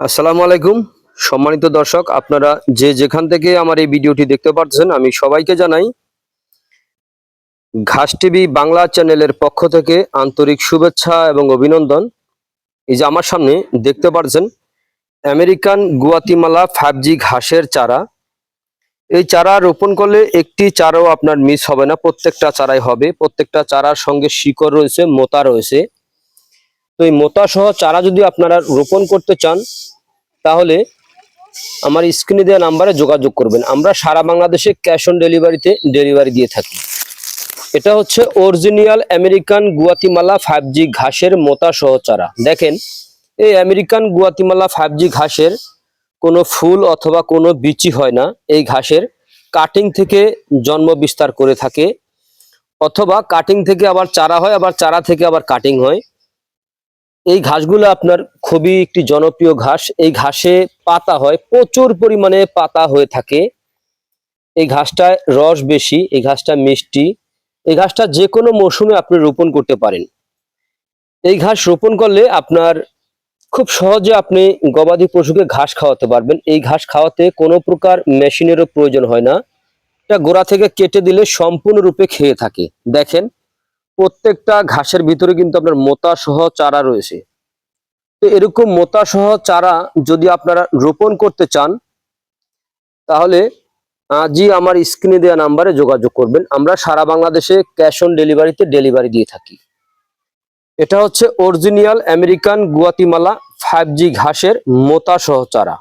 আসসালামু আলাইকুম সম্মানিত দর্শক, আপনারা যে যেখান থেকে আমার এই ভিডিওটি দেখতে পাচ্ছেন, আমি সবাইকে জানাই ঘাস টিভি বাংলা চ্যানেলের পক্ষ থেকে আন্তরিক শুভেচ্ছা এবং অভিনন্দন। এই যে আমার সামনে দেখতে পাচ্ছেন আমেরিকান গুয়াতিমালা 5G ঘাসের চারা। এই চারা রোপণ করলে একটি চারাও আপনার মিস হবে না, প্রত্যেকটা চারাই হবে। প্রত্যেকটা চারার সঙ্গে শিকড় রয়েছে, মোতা রয়েছে। তো এই মোতা সহ চারা যদি আপনারা রোপণ করতে চান তাহলে আমার স্ক্রিনে দেওয়া নাম্বারে যোগাযোগ করবেন। আমরা সারা বাংলাদেশে ক্যাশ অন ডেলিভারিতে ডেলিভারি দিয়ে থাকি। এটা হচ্ছে অরিজিনাল আমেরিকান গুয়াতিমালা 5G ঘাসের মোতা সহ চারা। দেখেন, এই আমেরিকান গুয়াতিমালা 5G ঘাসের কোনো ফুল অথবা কোনো বিচি হয় না। এই ঘাসের কাটিং থেকে জন্ম বিস্তার করে থাকে, অথবা কাটিং থেকে আবার চারা হয়, আবার চারা থেকে আবার কাটিং হয়। এই ঘাসগুলো আপনার খুবই একটি জনপ্রিয় ঘাস। এই ঘাসে পাতা হয়, প্রচুর পরিমাণে পাতা হয়ে থাকে। এই ঘাসটায় রস বেশি, এই ঘাসটা মিষ্টি। এই ঘাসটা যে কোনো মৌসুমে আপনি রোপণ করতে পারেন। এই ঘাস রোপণ করলে আপনার খুব সহজে আপনি গবাদি পশুকে ঘাস খাওয়াতে পারবেন। এই ঘাস খাওয়াতে কোনো প্রকার মেশিনেরও প্রয়োজন হয় না। এটা গোড়া থেকে কেটে দিলে সম্পূর্ণরূপে খেয়ে থাকে। দেখেন, প্রত্যেকটা ঘাসের ভিতরে কিন্তু আপনার মোতা সহ চারা রয়েছে। তো এরকম মোতা সহ চারা যদি আপনারা রোপণ করতে চান তাহলে আজই আমার স্ক্রিনে দেওয়া নাম্বারে যোগাযোগ করবেন। আমরা সারা বাংলাদেশে ক্যাশ অন ডেলিভারিতে ডেলিভারি দিয়ে থাকি। এটা হচ্ছে অরিজিনাল আমেরিকান গুয়াতিমালা 5G ঘাসের মোতা সহ চারা।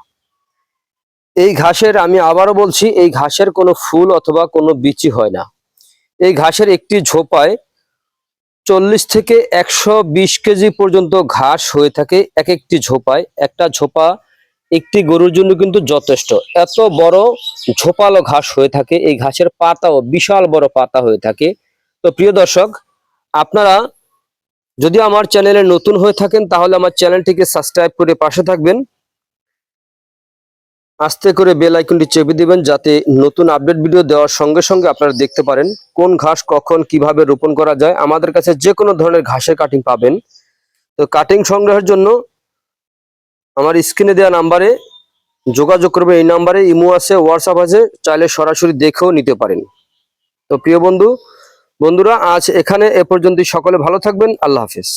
এই ঘাসের, আমি আবারও বলছি, এই ঘাসের কোনো ফুল অথবা কোনো বিচি হয় না। এই ঘাসের একটি ঝোপায় 40 থেকে 120 কেজি পর্যন্ত ঘাস হয়ে থাকে এক একটি ঝোপায়। একটা ঝোপা একটি গরুর জন্য কিন্তু যথেষ্ট। এত বড় ঝোপালো ঘাস হয়ে থাকে। এই ঘাসের পাতাও বিশাল বড় পাতা হয়ে থাকে। তো প্রিয় দর্শক, আপনারা যদি আমার চ্যানেলে নতুন হয়ে থাকেন তাহলে আমার চ্যানেলটিকে সাবস্ক্রাইব করে পাশে থাকবেন। আস্তে করে বেল আইকনটি চেপে দিবেন যাতে নতুন আপডেট ভিডিও দেওয়ার সঙ্গে সঙ্গে আপনারা দেখতে পারেন কোন ঘাস কখন কিভাবে রোপণ করা যায়। আমাদের কাছে যে কোনো ধরনের ঘাসের কাটিং পাবেন। তো কাটিং সংগ্রহের জন্য আমার স্ক্রিনে দেওয়া নাম্বারে যোগাযোগ করবে। এই নাম্বারে ইমো আছে, হোয়াটসঅ্যাপ আছে, চাইলে সরাসরি দেখেও নিতে পারেন। তো প্রিয় বন্ধুরা, আজ এখানে এ পর্যন্তই। সকলে ভালো থাকবেন। আল্লাহ হাফেজ।